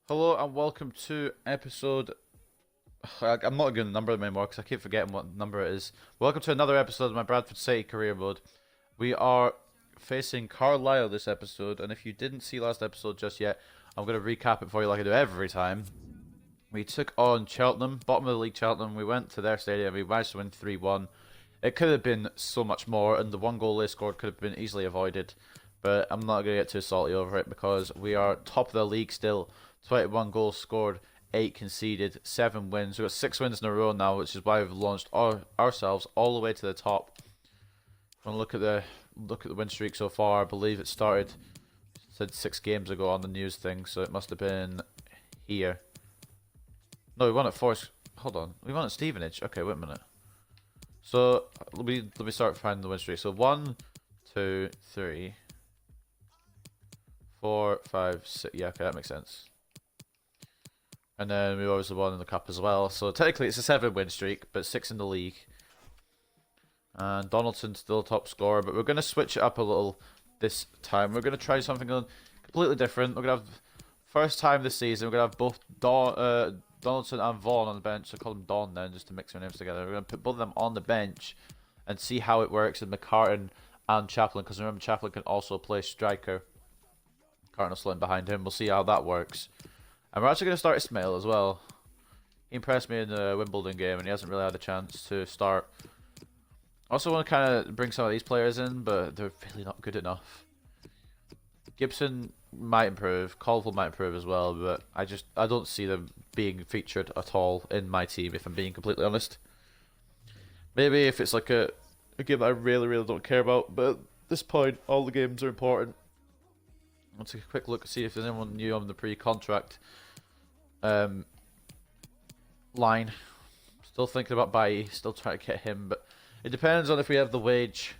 Hello and welcome to episode. I'm not going to number them anymore because I keep forgetting what number it is. Welcome to another episode of my Bradford City career mode. We are facing Carlisle this episode, and if you didn't see last episode just yet, I'm going to recap it for you like I do every time. We took on Cheltenham, bottom of the league Cheltenham. We went to their stadium, we managed to win 3-1. It could have been so much more, and the one goal they scored could have been easily avoided. But I'm not going to get too salty over it because we are top of the league still. 21 goals scored, 8 conceded, 7 wins. We've got 6 wins in a row now, which is why we've launched ourselves all the way to the top. When I look at the win streak so far, I believe it said 6 games ago on the news thing, so it must have been here. No, we won at Forest. Hold on, we won at Stevenage. Okay, wait a minute. So let me start finding the win streak. So 1, 2, 3, 4, 5, 6. Yeah, okay, that makes sense. And then we obviously won in the cup as well. So technically it's a 7-win streak, but 6 in the league. And Donaldson's still top scorer, but we're going to switch it up a little this time. We're going to try something completely different. We're going to have, first time this season, we're going to have both Donaldson and Vaughan on the bench. So call them Don then, just to mix their names together. We're going to put both of them on the bench and see how it works with McCartan and Chaplin. Because remember, Chaplin can also play striker. McCartan will slot in behind him. We'll see how that works. And we're actually going to start Ismail as well. He impressed me in the Wimbledon game, and he hasn't really had a chance to start. I also want to kind of bring some of these players in, but they're really not good enough. Gibson might improve, Colville might improve as well, but I don't see them being featured at all in my team, if I'm being completely honest. Maybe if it's like a game that I really, really don't care about, but at this point, all the games are important. Let's take a quick look to see if there's anyone new on the pre-contract line. Still thinking about Bailly, still trying to get him, but it depends on if we have the wage.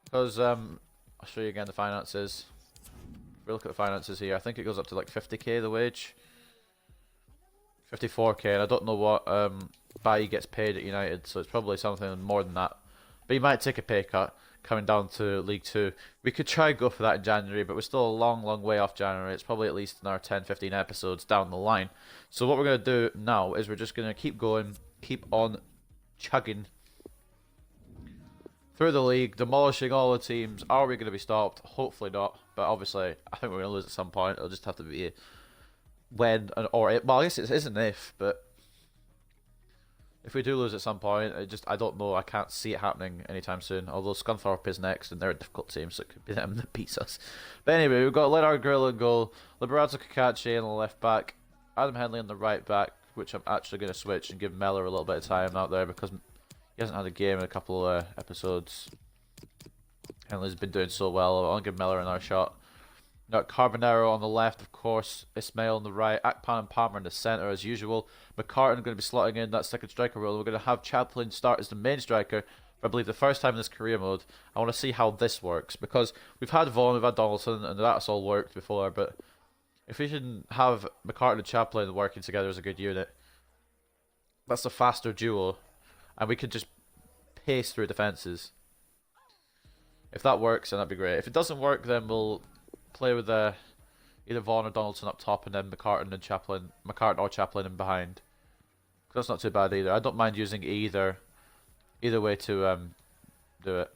Because I'll show you again the finances. If we look at the finances here, I think it goes up to like 50k the wage. 54k, and I don't know what Bailly gets paid at United, so it's probably something more than that. But he might take a pay cut coming down to League 2. We could try and go for that in January, but we're still a long, long way off January. It's probably at least another 10-15 episodes down the line. So what we're going to do now is we're just going to keep going, keep on chugging through the league, demolishing all the teams. Are we going to be stopped? Hopefully not, but obviously I think we're going to lose at some point. It'll just have to be when or if. Well, I guess it isn't if, but if we do lose at some point, I don't know. I can't see it happening anytime soon. Although Scunthorpe is next, and they're a difficult team, so it could be them that beats us. But anyway, we've got Leonard Grillo in goal, Liberato Cacace on the left back, Adam Henley on the right back, which I'm actually going to switch and give Mellor a little bit of time out there because he hasn't had a game in a couple of episodes. Henley's been doing so well. I'll give Mellor another shot. Got Carbonero on the left, of course. Ismail on the right. Akpan and Palmer in the centre as usual. McCartan going to be slotting in that second striker role. We're going to have Chaplin start as the main striker for I believe the first time in this career mode. I want to see how this works because we've had Vaughan, we've had Donaldson, and that's all worked before. But if we can have McCartan and Chaplin working together as a good unit, that's a faster duo, and we can just pace through defences. If that works, then that'd be great. If it doesn't work, then we'll play with either Vaughan or Donaldson up top, and then McCartan or Chaplin in behind. That's not too bad either. I don't mind using either way to do it.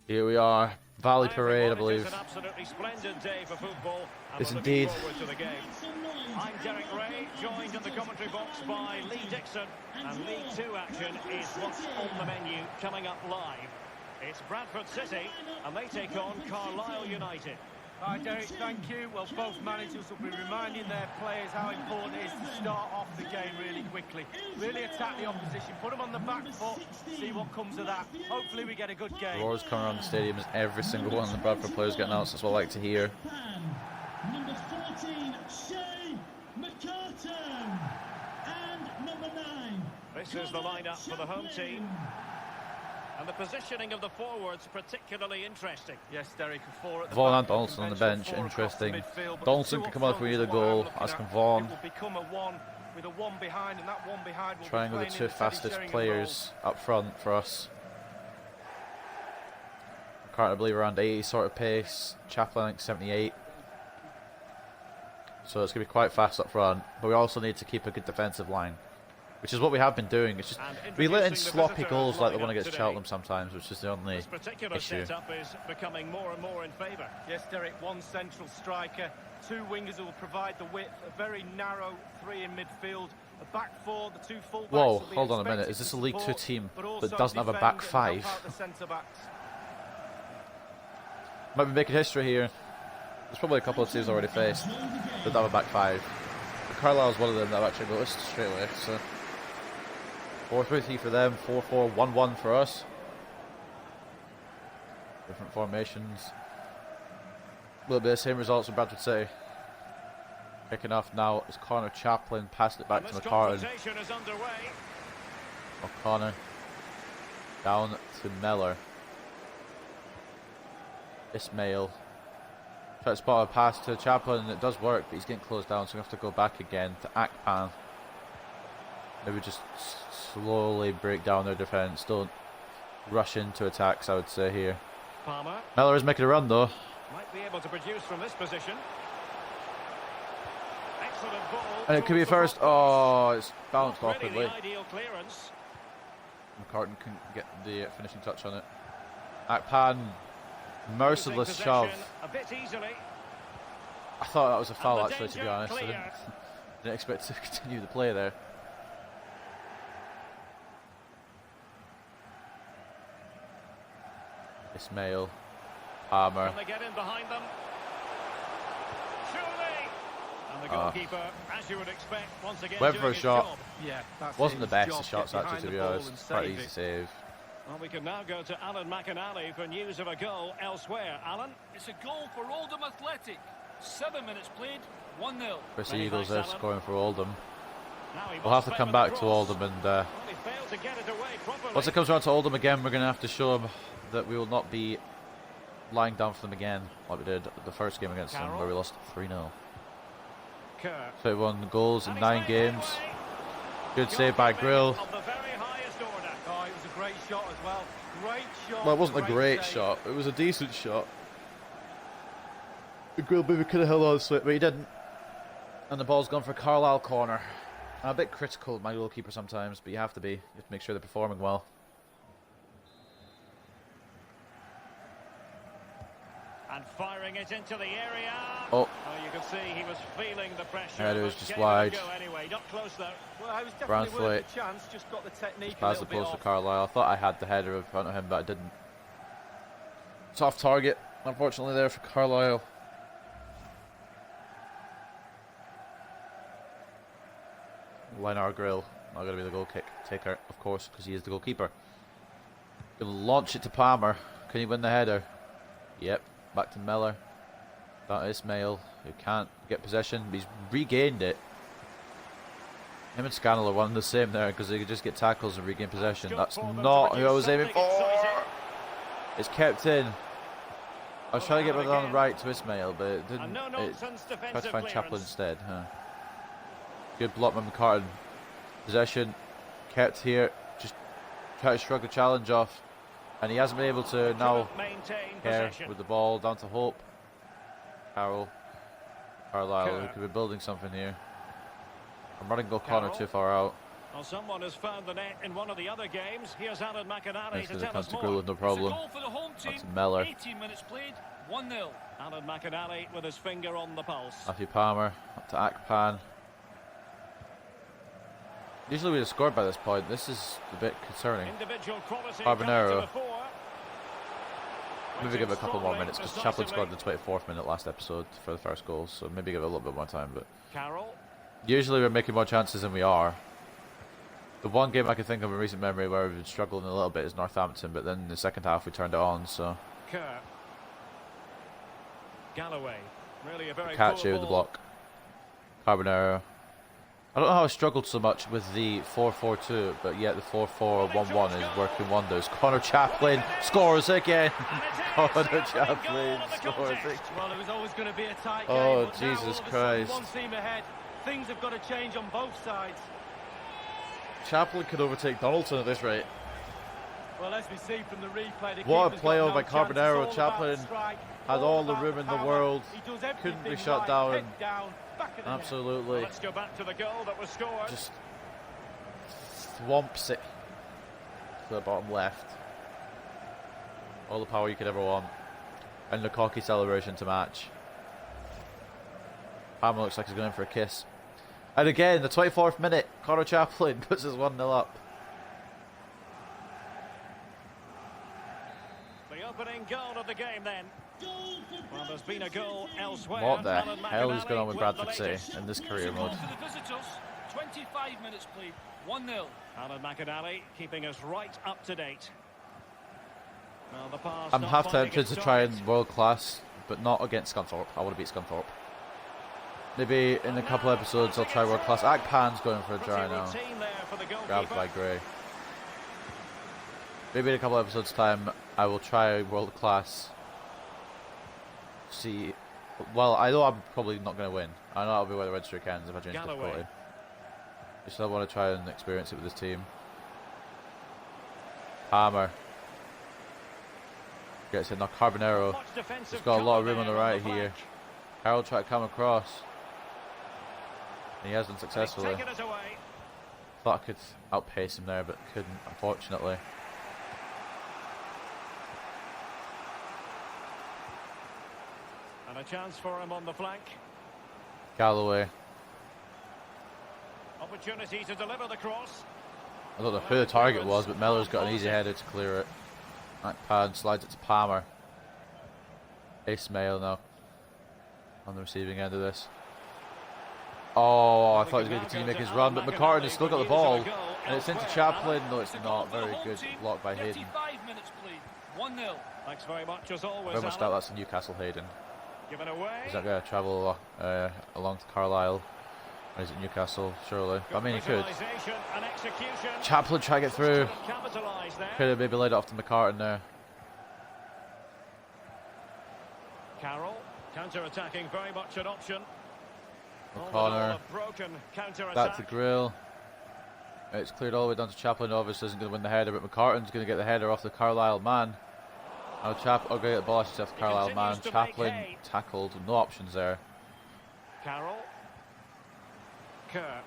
Here we are, Valley Parade, I believe. An absolutely splendid day for football. Yes, indeed. I'm Derek Ray, joined in the commentary box by Lee Dixon, and League 2 action is what's on the menu coming up live. It's Bradford City, and they take on Carlisle United. Hi Derek, thank you. Well, both managers will be reminding their players how important it is to start off the game really quickly. Really attack the opposition, put them on the back foot, see what comes of that. Hopefully we get a good game. Roars coming around the stadium as every single one of the Bradford players get announced. That's what I like to hear. Number 14, Shea McCartan. And number 9. This is the lineup for the home team. And the positioning of the forwards particularly interesting. Yes, Derek, four at the Vaughan back, and Donaldson on the bench, four across the interesting. midfield, but Donaldson two can up come on if front we need a is what I'm goal, looking as at. can Vaughan. It will become a one with a one behind, and that one behind will Trying be with the playing two in the fastest Teddy Sheringham players up front for us. McCartan, I believe, around 80 sort of pace. Chaplin, I think 78. So it's going to be quite fast up front. But we also need to keep a good defensive line, which is what we have been doing. It's just we let in sloppy goals like the one against Cheltenham sometimes, which is the only issue. Setup is becoming more and more in favour. Yes, Derek, one central striker, two wingers who will provide the width, a very narrow three in midfield, a back four, the two fullbacks. Whoa, hold on a minute. Is this a League Two team that doesn't have a back five? Might be making history here. There's probably a couple of teams already faced that have a back five. Carlisle is one of them that I've actually noticed straight away. So 4-3-3 for them, 4-4-1-1 for us. Different formations. A little bit of the same results with Bradford City. Kicking off now is Connor Chaplin, passing it back to McCartan. O'Connor down to Miller. Ismail tries to spot a pass to Chaplin, and it does work, but he's getting closed down, so we have to go back again to Akpan. Maybe just slowly break down their defence. Don't rush into attacks, I would say here. Palmer. Miller is making a run though. Might be able to produce from this position. Excellent ball. And it could be first. Oh, it's bounced awkwardly. Really ideal clearance. McCartan couldn't get the finishing touch on it. Akpan, merciless shove. A bit easily. I thought that was a foul actually, to be honest. I didn't expect to continue the play there. Ismail, Palmer. Can they get in behind them? Surely. And the goalkeeper, as you would expect, once again went for a shot. job. Yeah, that's Wasn't the best job. of shots actually, to be honest. Quite easy save. Well, we can now go to Alan McInally for news of a goal elsewhere. Alan? It's a goal for Oldham Athletic. 7 minutes played, 1-0. Chris Eagles there scoring for Oldham. Now he We'll have to must come favour back the to cross. Oldham, and Well, he failed to get it away properly. once it comes around to Oldham again, we're going to have to show them that we will not be lying down for them again, like we did the first game against them, where we lost 3-0. Kerr. 21 goals in And 9 he's made games. way. Good save by Grill. Of the very highest order. Oh, it was a great shot as well. Great shot. Well, it wasn't a great save. shot. It was a decent shot. Grill maybe could have held on to it, but he didn't. And the ball's gone for Carlisle corner. I'm a bit critical of my goalkeeper sometimes, but you have to be. You have to make sure they're performing well. And firing it into the area. Oh. You can see he was feeling the pressure. Yeah, it was but just gave it a wide. go anyway. Not close though. Well, I was Brown definitely worth foot. the chance, just got the technique a Pass little the bit post for off. Carlisle. I thought I had the header in front of him, but I didn't. Tough target, unfortunately, there for Carlisle. Leonard Grill, not going to be the goal kick taker, of course, because he is the goalkeeper. Going to launch it to Palmer. Can he win the header? Yep. Back to Miller. Down to Ismail, who can't get possession, but he's regained it. Him and Scannell are one and the same there, because they could just get tackles and regain possession. That's not who I was aiming for. It's kept in. I was trying to get it on the right to Ismail, but it didn't. Tried to find Chaplin instead. Huh. Good block by McCartan. Possession kept here. Just try to shrug a challenge off, and he hasn't been able to now. Care with the ball down to Hope. Carlisle, who could be building something here. I'm running O'Connor too far out. Well, someone has found the net in one of the other games. Here's Alan McInally Nice to to tell come us to more. Grill with no It's a problem. goal for the home team. That's Miller. 18 minutes played, 1-0. Alan McInally with his finger on the pulse. Matthew Palmer up to Akpan. Usually we'd have scored by this point. This is a bit concerning. Individual quality Carbonero. coming to the fore. Maybe give it a couple more minutes, because Chaplin scored the 24th minute last episode for the first goal, so maybe give it a little bit more time. But Carroll. usually we're making more chances than we are. The one game I can think of in recent memory where we've been struggling a little bit is Northampton, but then in the second half we turned it on. So Kerr. Galloway. Really a very catch poor here with the ball. block. Carbonero. I don't know how I struggled so much with the 4-4-2, but yet the 4-4-1-1 is working wonders. Connor Chaplin scores again. Connor Chaplin scores again. Well, it was always going to be a tight game. Oh, but now Jesus all of a sudden, Christ. one team ahead. Things have got to change on both sides. Chaplin could overtake Donaldson at this rate. Well, as we see from the replay, the What a keeper's play got over by no chance. It's all Carbonero. about Chaplin strike, had all the about room in the power. world. He does Couldn't be everything shut right. down. Head down, back of the net. Absolutely. Let's go back to the goal that was scored. Just thwomps it to the bottom left. All the power you could ever want. And the cocky celebration to match. Palmer looks like he's going in for a kiss. And again, the 24th minute, Connor Chaplin puts us 1-0 up. The opening goal of the game then. Well, there's been a goal elsewhere. What the Alan hell is McAnally going on with with Bradford the City latest. in this career mode? Goal for the visitors. 25 minutes played. 1-0. Alan McAnally keeping us right up to date. Well, the pass I'm not half finding tempted its to try target. and world class, but not against Scunthorpe. I want to beat Scunthorpe. Maybe in a couple episodes I'll try world class. Akpan's going for a try Pretty now. routine there for the Grabbed goalkeeper. by Gray. Maybe in a couple episodes time I will try world class. See, well, I know I'm probably not going to win. I know I'll be where the red streak ends if I change Galloway. difficulty. I still want to try and experience it with this team. Palmer gets in now. Carbonero. Much defensive He's got a lot of room on the cover right there here. flank. Carroll tried to come across. And he has done He's successfully. taken us away. Thought I could outpace him there, but couldn't, unfortunately. And a chance for him on the flank. Galloway. Opportunity to deliver the cross. I don't know who the target was, but Miller's got an easy header to clear it. Akpan slides it to Palmer. Ismail now on the receiving end of this. Oh, I thought he was going to continue to make his run, but McCartan has still got the ball. And it's into Chaplin. No, it's not. Very good block by Hayden. 35 minutes played. 1-0. Thanks very much as always. Very much doubt Alan. that's a Newcastle Hayden. Given away. He's not going to travel along to Carlisle. Or is it Newcastle? Surely. I mean, he could. Visualisation and execution. Chaplin try to get through. Capitalise there. Could have maybe laid it off to McCartan there. Carroll counter-attacking, very much an option. O'Connor. Broken counter-attack. Back to Grill. It's cleared all the way down to Chaplin. Obviously isn't going to win the header, but McCartan's going to get the header off the Carlisle man. Now going to get the ball off the Carlisle man. continues to Chaplin make hay. tackled. No options there. Carroll. Kerr.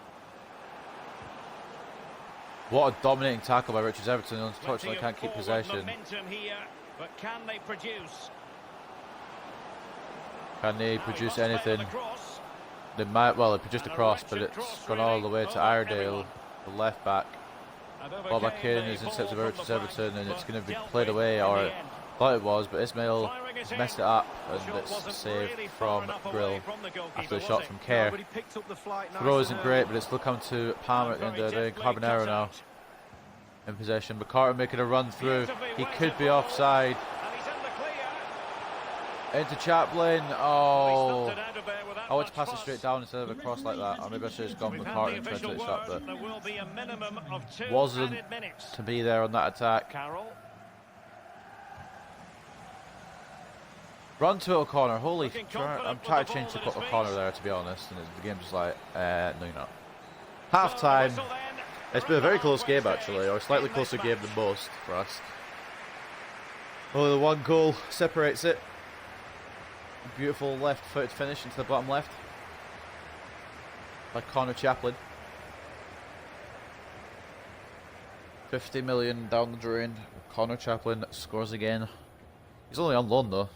What a dominating tackle by Richards Everton. Unfortunately, Plenty can't of keep forward possession. Momentum here, but can they produce? Can they Now he produce must play anything? the cross. They might. Well, they produced a And a cross, but wretched it's cross, gone all really, the way to over Iredale, everyone. the left back. And Ball back overcame in the is ball intercepted by from Richards the flank, Everton, and it's but going to be dealt played with away, in or the it end. thought it was, but Ismail Firing it messed in. it up, The and shot it's wasn't saved really far from enough away Grill from the goalkeeper, after the was shot it? from No, Kerr. but he picked up the flight nice Throw and isn't early. great, but it's still come to Palmer at the end of the day. Carbonero now in possession. McCartan making a run through. He could be offside. And he's in the clear. Into Chaplin. He Oh. stumped it out of there without I wanted to much pass it fuss. straight down instead of a cross like that. Or maybe I should have just gone We've with had the McCartan and tried to official hit the shot, word, but there will be a minimum of 2 wasn't added minutes. to be there on that attack. Carroll. Run to O'Connor. Holy. Looking I'm confident trying with to the change to ball at his O'Connor feet. there, to be honest. And the game's just like, no, you're not. Half time. Whistle then. It's been a very close game, actually, or a slightly closer game than most for us. Only the one goal separates it. Beautiful left-footed finish into the bottom left by Connor Chaplin. 50 million down the drain. Connor Chaplin scores again. He's only on loan though.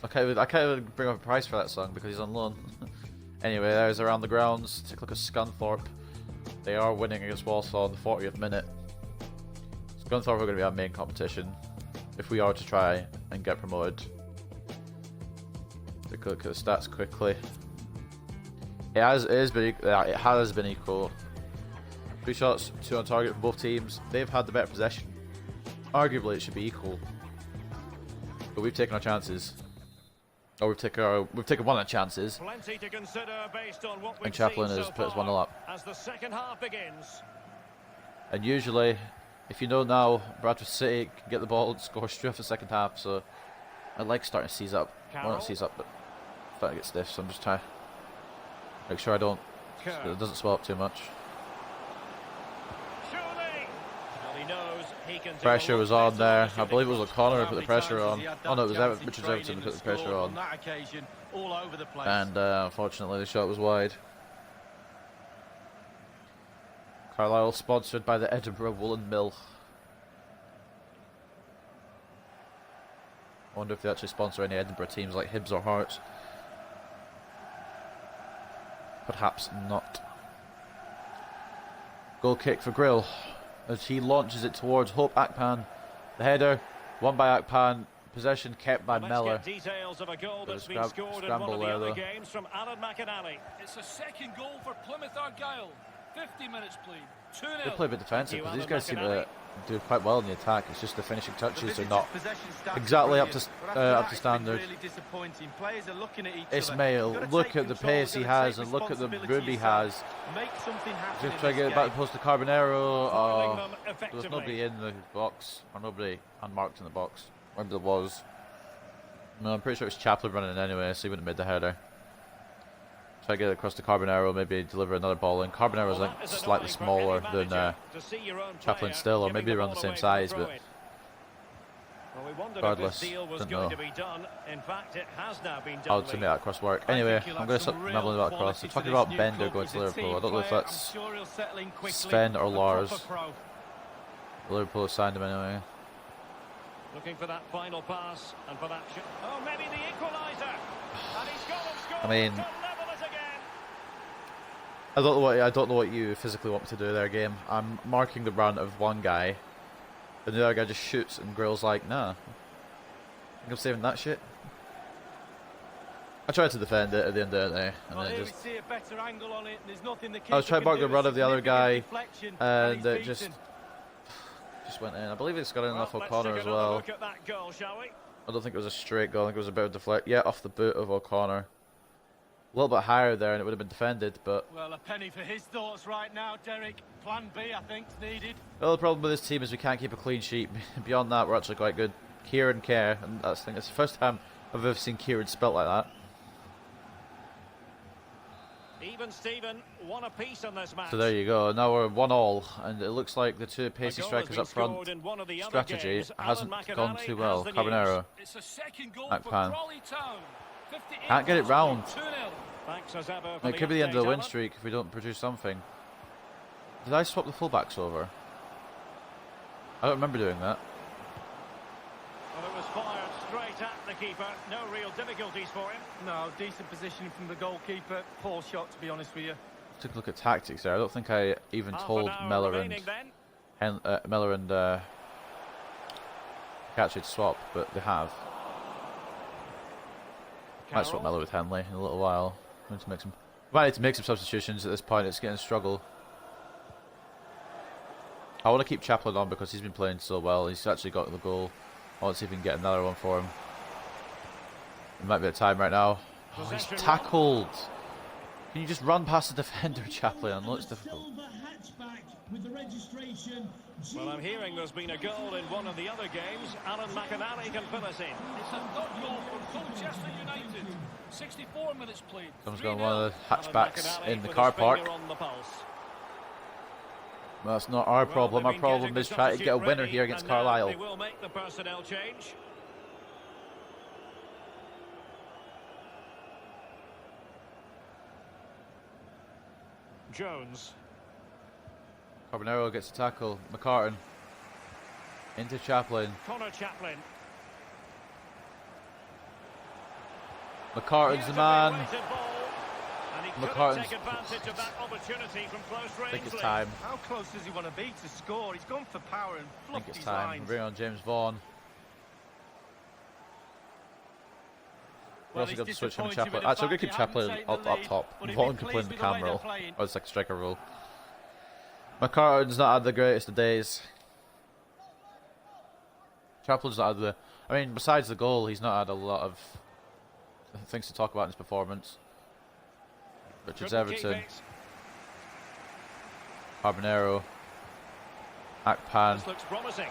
I can't even bring up a price for that song because he's on loan. Anyway, there's around the grounds. Take a look at Scunthorpe. They are winning against Walsall in the 40th minute. Scunthorpe are going to be our main competition if we are to try and get promoted. Take a look at the stats quickly. It has been equal. 3 shots, 2 on target for both teams. They've had the better possession. Arguably, it should be equal, but we've taken our chances. Or we've taken one of the chances. Plenty to consider based on what we've And Chaplin seen has so put us far 1-0 up. as the second half begins. And usually, if you know now, Bradford City can get the ball and score straight off the second half. So I like starting to seize up. Well, not seize up, but starting to get stiff. So I'm just trying to make sure it doesn't swell up too much. Surely. Well, he knows he can do Pressure a lot was on better there. than I believe it was he O'Connor who How put the many pressure times has on. he had Oh no, it that was chance in Richard training Everton who and put the pressure scored on. that occasion, all over the place. And unfortunately the shot was wide. Carlisle sponsored by the Edinburgh Woolen Mill. I wonder if they actually sponsor any Edinburgh teams like Hibs or Hearts. Perhaps not. Goal kick for Grill as he launches it towards Hope Akpan. The header, won by Akpan. Possession kept by Let's Mellor. get details of a goal There was that's been scored in one scramble of the there, other though. games from Alan McInally. It's a second goal for Plymouth Argyle. 50 minutes played. They 2-0. play a bit defensive because these Alan guys seem McInally. to do quite well in the attack. It's just the finishing The touches are visitors' not possession stats exactly are up to brilliant, but after up that, to it's been standard. Really disappointing. Players are looking at each Ismail, other. look at the pace he has and look at the room he has. Make something happen. Just try to get it back post to Carbonero. Foiling Oh, them there was effectively. nobody in the box, or nobody unmarked in the box. Maybe there was. No, I'm pretty sure it was Chaplin running in anyway, so he wouldn't have made the header. Try to get it across to Carbonero, maybe deliver another ball in. Carbonero's Well, like that is slightly annoying for smaller any than manager to see your own Chaplin player still, or giving maybe the around the ball same away size, for but throw-in. Well, we wondered regardless, if this deal was don't going know to be done. In fact, it has now been how done. to Lee. make that cross work. I Anyway, think he'll I'm have going to some start real mumbling about cross. quality They're to talking this about new Bender club. going to He's a Liverpool. I team don't know if player. that's I'm sure he'll settle in quickly. Sven or A Lars. proper pro. Liverpool have signed him anyway. Looking for that final pass and for that shot. Oh, maybe the equaliser. And he's gone and scored I mean, to level it again. I don't know what you physically want me to do there, game. I'm marking the run of one guy, and the other guy just shoots, and Grill's like, nah. Think I'm saving that shit? I tried to defend it at the end of the day, and Well, then here just we see a better angle on it. There's nothing the I was trying to mark the run of the other guy, and he's it just beaten. went in. I believe it's got in off Well, let's O'Connor take as another well. look at that goal, shall we? I don't think it was a straight goal. I think it was a bit of deflect. Yeah, off the boot of O'Connor. A little bit higher there, and it would have been defended, but Well, a penny for his thoughts right now, Derek. Plan B, I think, is needed. well, the problem with this team is we can't keep a clean sheet. Beyond that, we're actually quite good. Kieran Kerr, and I think it's the first time I've ever seen Kieran spelt like that. Even Steven, one apiece on this match. So there you go. Now we're 1-1, and it looks like the two A pacey goal has strikers been up front scored in one of the other strategy games. hasn't Alan gone McInally too has well. the news. Carbonero It's a second goal Back for pan. Crawley Town. 58 can't get it minutes round. played, 2-0. Thanks as ever for It could be the end of the update, win Alan. streak if we don't produce something. Did I swap the fullbacks over? I don't remember doing that. Well, it was fired straight at the keeper. No real difficulties for him. No, decent positioning from the goalkeeper. Poor shot, to be honest with you. Took a look at tactics there. I don't think I even Half told an hour Mellor remaining then. and Catchy to swap, but they have. Might swap Carroll. Mellor with Henley in a little while. We might need to make some substitutions at this point. It's getting a struggle. I want to keep Chaplin on because he's been playing so well. He's actually got the goal. I want to see if we can get another one for him. It might be a time right now. Oh, he's Possession tackled. Can you just run past the defender, Chaplin? I know it's difficult. Silver hatchback with the registration. Well, I'm hearing there's been a goal in one of the other games. Alan McInally can fill us in. It's a third goal for Colchester United. 64 minutes played. Someone's 3-0. going one of the Alan hatchbacks McInally in the with car his finger park. on the pulse. Well, that's not our problem. Well, Our they've been problem getting is the trying to get a substitute winner ready, here against and now Carlisle. They will make the personnel change. Jones. Carbonero gets a tackle. McCartan. Into Chaplin. Connor Chaplin. McCartan's the Here's a man. big weighted ball, and he couldn't McCartan's- take advantage of that opportunity from close I range. think it's Lee. time. How close does he want to be to score? He's gone for power and I think fluffed it's his time. lines. Bring on James Vaughan. We're also he's going to switch him to disappointed Chaplin. with the Actually, we're going fact to keep they haven't Chaplin taken up the lead, top. but he'd Vaughan be can play pleased in the with the way cam they're role. playing. Or it's like a striker role. McCartan's not had the greatest of days. Chaplin's not had the... I mean, besides the goal, he's not had a lot of things to talk about in his performance. Richards Couldn't keep Everton. it. Carbonero. Akpan. This looks promising.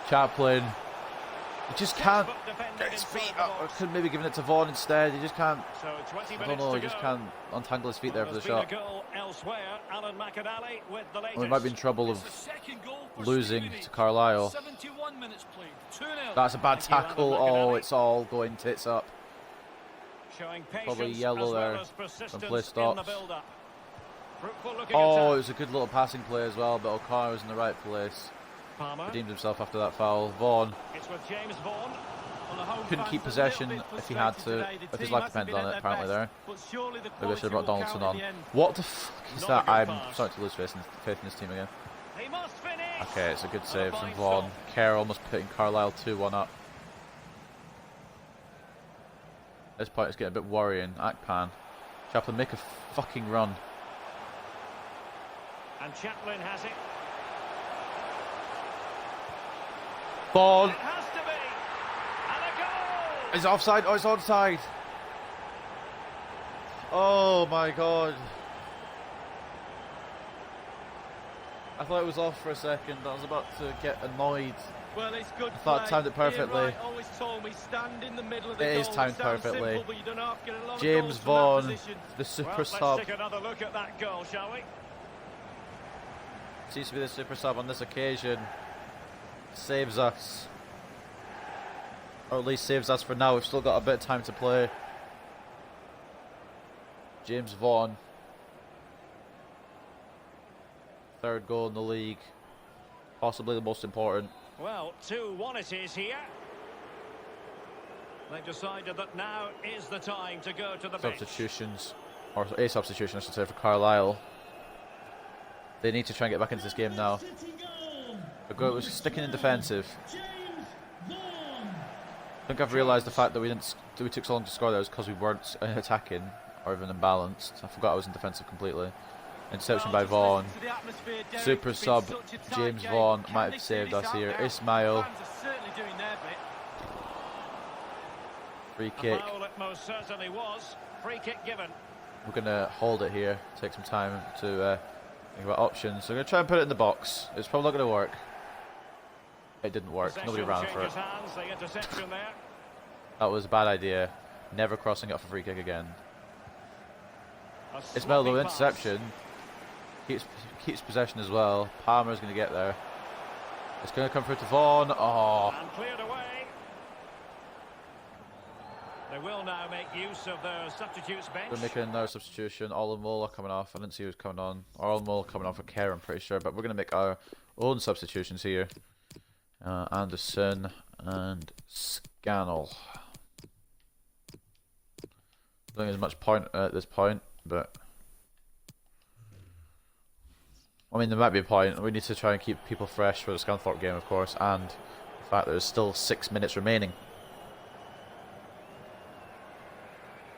Chaplin. He just can't Textbook defending get his in front feet of the up. I box. could maybe giving it to Vaughan instead. He just can't... So 20 I minutes don't know, to he just go. can't untangle his feet there for the There's been shot. a goal elsewhere. Alan McInally with the latest. We might be in trouble It's of the second goal losing to Carlisle. 71 minutes played. 2-0. That's a bad tackle. Oh, it's all going tits up. Showing Probably patience yellow as well there. as persistence Some play in the stops. build-up. Fruitful-looking Oh, attack. it was a good little passing play as well, but O'Connor was in the right place. Palmer. Redeemed himself after that foul. Vaughan It's with James Vaughan. Well, the home couldn't fans keep a possession little bit if he had to, frustrated today. The if his team life hasn't depended been on at it, their apparently best, there. but surely the Maybe I should have brought quality will Donaldson count on. in the end. What the fuck is Not a that? good I'm pass. starting to lose faith in this team again. He must finish. Okay, it's a good And save a from fine Vaughan. stop. Kerr almost putting Carlisle 2-1 up. At this point, it's getting a bit worrying. Akpan. Chaplin, make a fucking run. And Chaplin has it. Vaughan It has to be. And a goal. is offside. Oh, it's onside. Oh my god. I thought it was off for a second. I was about to get annoyed. Well, it's good I thought I play. timed it perfectly. Ian Wright always told me stand in the middle of the It goal. is timed Sounds perfectly. simple, but you don't have to get a lot of James goals from that Vaughan, position. the super Well, let's sub. take another look at that goal, shall we? Seems to be the super sub on this occasion. Saves us. Or at least saves us for now. We've still got a bit of time to play. James Vaughan. Third goal in the league. Possibly the most important. Well, 2-1 it is here. They've decided that now is the time to go to the bench. Substitutions. Or a substitution, I should say, for Carlisle. They need to try and get back into this game now. We're sticking in defensive. I think I've realised the fact that we took so long to score there was because we weren't attacking or even imbalanced. I forgot I was in defensive completely. Interception by Vaughan. Super sub James Vaughan might have saved us here. Ismail. Free kick. A foul it most certainly was. Free kick given. We're going to hold it here. Take some time to think about options. So we're going to try and put it in the box. It's probably not going to work. It didn't work. Nobody ran for it. Hands, the interception there. That was a bad idea. Never crossing it off a free kick again. A Ismail, sloppy though, pass. interception. Keeps possession as well. Palmer's going to get there. It's going to come through to Vaughan. Oh. And cleared away. They will now make use of their substitutes bench. We're making another substitution. Olamola coming off. I didn't see who was coming on. Olamola coming on for Kerr, I'm pretty sure. But we're going to make our own substitutions here. Anderson and Scannell. I don't think there's much point at this point, but I mean there might be a point. We need to try and keep people fresh for the Scunthorpe game, of course, and the fact that there's still 6 minutes remaining.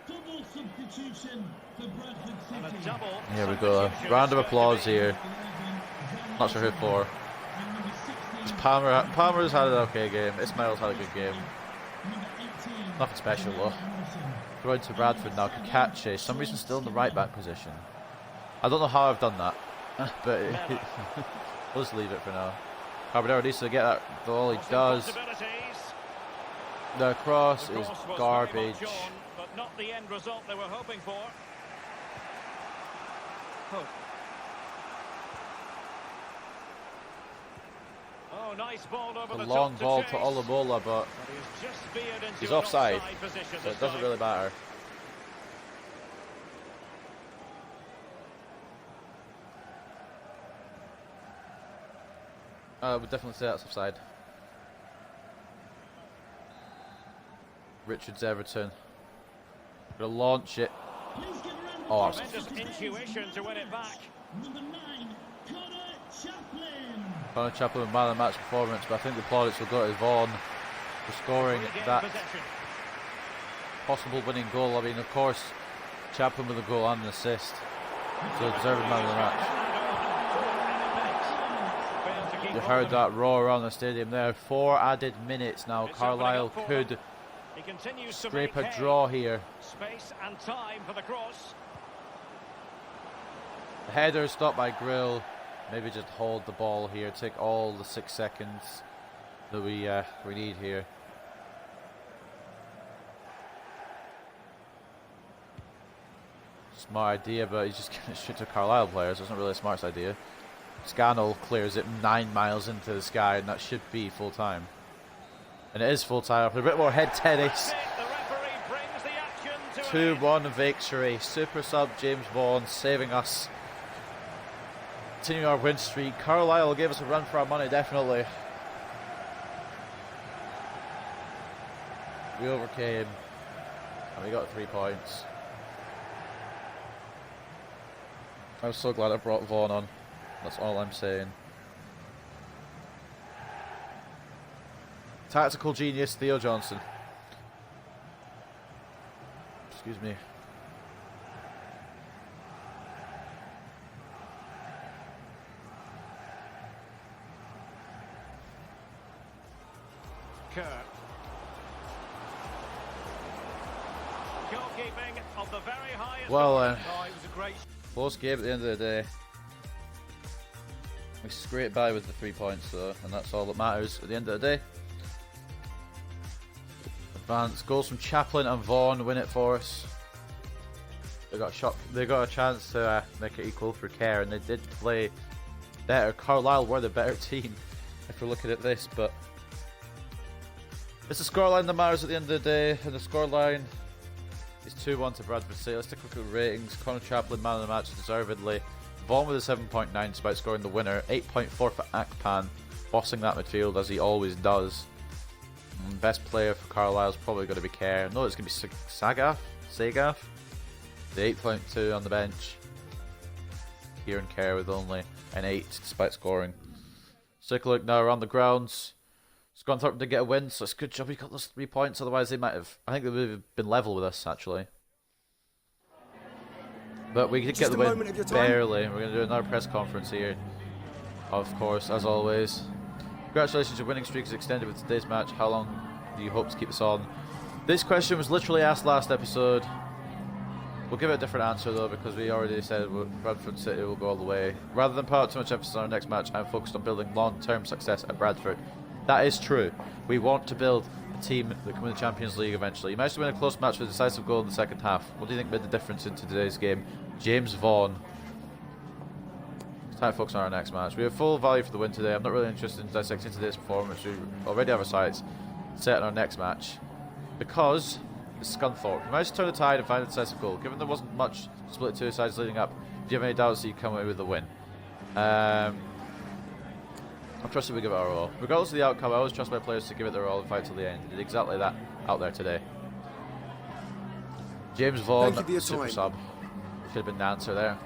Double substitution for Bradford And a City. double Here we go. substitution Round of is going to applause be. here. Not sure who for. It's Palmer's had an okay game. Ismail's had a good game. Nothing special though. Throwing to Bradford now. Kakache, some reason still in the right back position. I don't know how I've done that, but we'll just leave it for now. Carbonero needs to get that goal. He does. Possibilities. The cross The is cross was garbage. very much on, but not the end result they were hoping for. Oh, nice ball over A the long top ball to to chase. Olamola, but But he's just veered into he's an offside, position so this it doesn't time. really matter. I would definitely say that's offside. Richards Everton. Gonna launch it. Oh, I was Tremendous intuition to win it back. Number 9, Connor Chaplin. Connor Chaplin with man of the match performance, but I think the plaudits will go to Vaughan for scoring Regain that possession. possible winning goal. I mean, of course, Chaplin with a goal and an assist, so deserving man of the match. Failed to keep You hold heard of that roar around the stadium there. 4 added minutes now. It's Carlisle opening up for could them. He continues to scrape make a hay. draw here. Space and time for the cross. The header is stopped by Grill. Maybe just hold the ball here. Take all the 6 seconds that we need here. Smart idea, but he's just giving it straight to Carlisle players. It's not really a smart idea. Scannell clears it 9 miles into the sky, and that should be full time. And it is full time after a bit more head tennis. 2-1 victory. Super sub James Vaughan saving us. Continuing our win streak. Carlisle gave us a run for our money, definitely. We overcame. And we got 3 points. I was so glad I brought Vaughan on. That's all I'm saying. Tactical genius Theo Johnson. Excuse me. Kerr. Goalkeeping of the very highest. Well, Oh, it was a great... close game at the end of the day. We scraped by with the 3 points though, and that's all that matters at the end of the day. Advance goals from Chaplin and Vaughan win it for us. They got a shot. They got a chance to make it equal for Kerr, and they did play better. Carlisle were the better team, if we're looking at this, but it's the scoreline that matters at the end of the day, and the scoreline is 2-1 to Bradford City. Let's take a look at ratings. Connor Chaplin, man of the match, deservedly. Vaughan with a 7.9 despite scoring the winner. 8.4 for Akpan, bossing that midfield as he always does. Best player for Carlisle is probably going to be Kerr. No, it's going to be Sagaf. The 8.2 on the bench. Kieran Kerr with only an 8 despite scoring. Let's take a look now around the grounds. Scunthorpe did get a win, so it's a good job he got those 3 points. Otherwise, they might have. I think they would have been level with us actually. But we did get the win barely. We're going to do another press conference here, of course, as always. Congratulations, your winning streak is extended with today's match. How long do you hope to keep this on? This question was literally asked last episode. We'll give it a different answer though, because we already said Bradford City will go all the way. Rather than put too much emphasis on our next match, I'm focused on building long-term success at Bradford. That is true. We want to build a team that can win the Champions League eventually. You managed to win a close match with a decisive goal in the second half. What do you think made the difference in today's game? James Vaughan. It's time to focus on our next match. We have full value for the win today. I'm not really interested in dissecting today's performance. We already have our sights set on our next match. Because it's Scunthorpe. We managed to turn the tide and find a decisive goal. Given there wasn't much split two sides leading up, do you have any doubts that you come away with the win? I'm trusting we give it our all. Regardless of the outcome, I always trust my players to give it their all and fight till the end. They did exactly that out there today. James Vaughan, super sub. Should have been the answer there.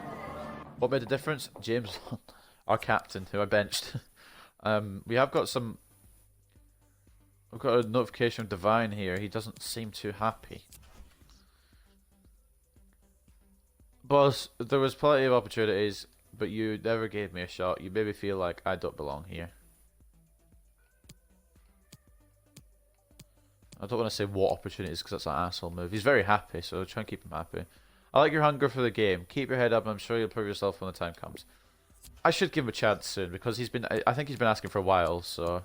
What made the difference? James Vaughan, our captain, who I benched. We have got some... We've got a notification of Divine here. He doesn't seem too happy. Boss, there was plenty of opportunities, but you never gave me a shot. You made me feel like I don't belong here. I don't want to say what opportunities because that's an asshole move. He's very happy, so try and keep him happy. I like your hunger for the game. Keep your head up, and I'm sure you'll prove yourself when the time comes. I should give him a chance soon because he's been. I think he's been asking for a while, so.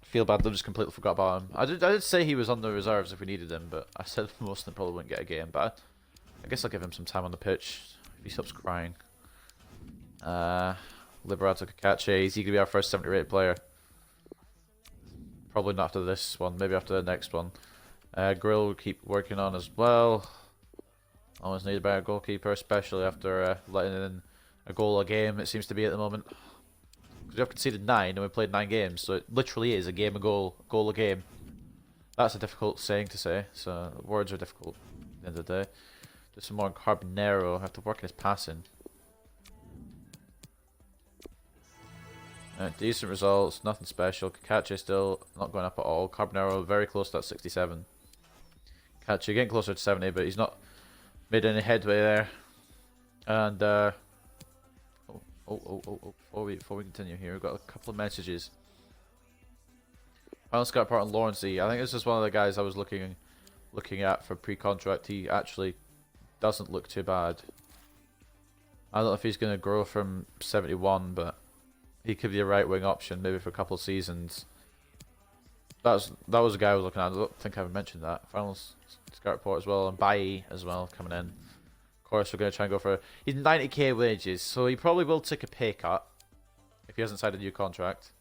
Feel bad that I just completely forgot about him. I did say he was on the reserves if we needed him, but I said most of them probably wouldn't get a game. But I guess I'll give him some time on the pitch if he stops crying. Liberato Kakache, is he going to be our first 70 rated player? Probably not after this one, maybe after the next one. Grill will keep working on as well. Always needed by a goalkeeper, especially after letting in a goal a game, it seems to be at the moment. We have conceded 9 and we played 9 games, so it literally is a game a goal a game. That's a difficult saying to say, so words are difficult at the end of the day. Do some more on Carbonero, have to work in his passing. Decent results, nothing special. Kakache still not going up at all. Carbonero very close to that 67. Kakache getting closer to 70, but he's not made any headway there. And before we continue here, we've got a couple of messages. Final scout part on Lawrence E. I think this is one of the guys I was looking at for pre-contract. He actually doesn't look too bad. I don't know if he's going to grow from 71, but he could be a right wing option maybe for a couple of seasons. That was a guy I was looking at. I don't think I ever mentioned that. Final scout report as well, and Bailly as well coming in. course, we're going to try and go for... He's 90k wages, so he probably will take a pay cut if he hasn't signed a new contract.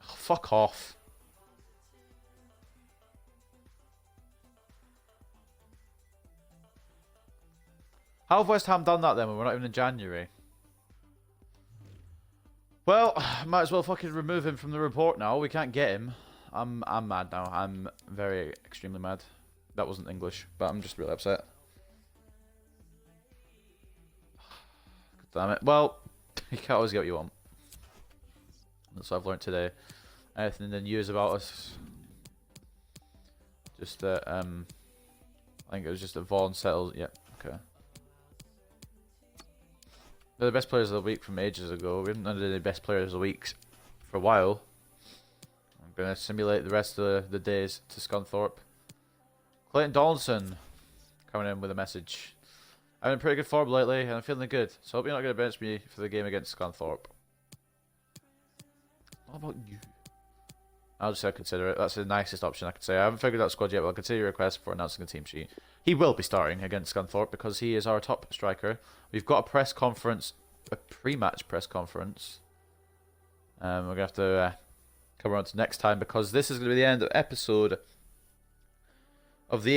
Oh, fuck off. How have West Ham done that then when we're not even in January? Well, might as well fucking remove him from the report now. We can't get him. I'm mad now. I'm very, extremely mad. That wasn't English, but I'm just really upset. Damn it. Well, you can't always get what you want. That's what I've learned today. Anything in the news about us? Just that, I think it was just a Vaughan settled. Yep, okay. They're the best players of the week from ages ago. We haven't done any best players of the week for a while. I'm going to simulate the rest of the days to Scunthorpe. Clayton Donaldson coming in with a message. I'm in pretty good form lately and I'm feeling good. So I hope you're not going to bench me for the game against Scunthorpe. What about you? I'll just say consider it. That's the nicest option I could say. I haven't figured out squad yet, but I'll consider your request before announcing the team sheet. He will be starting against Scunthorpe because he is our top striker. We've got a press conference, a pre-match press conference. We're going to have to come on to next time because this is going to be the end of the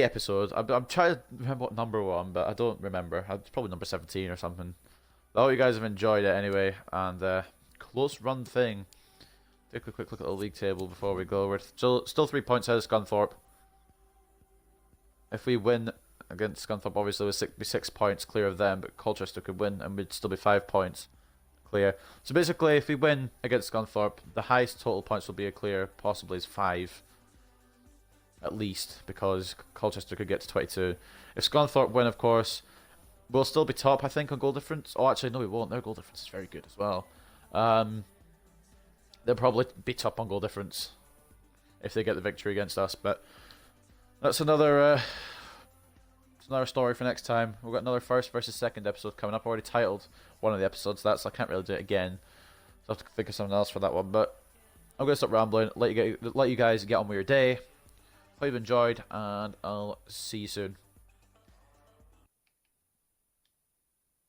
episode. I'm trying to remember what number we're on, but I don't remember. It's probably number 17 or something. I hope you guys have enjoyed it anyway. And close run thing. Take a quick look at the league table before we go. We're still 3 points ahead of Scunthorpe. If we win against Scunthorpe, obviously we'll be 6 points clear of them, but Colchester could win and we'd still be 5 points clear. So basically, if we win against Scunthorpe, the highest total points will be a clear, possibly is 5. At least, because Colchester could get to 22. If Scunthorpe win, of course, we'll still be top, I think, on goal difference. Oh, actually, no, we won't. Their goal difference is very good as well. They'll probably be top on goal difference if they get the victory against us. But that's another story for next time. We've got another first versus second episode coming up. I already titled one of the episodes that, so I can't really do it again. So I have to think of something else for that one. But I'm going to stop rambling. Let you guys get on with your day. Hope you've enjoyed, and I'll see you soon.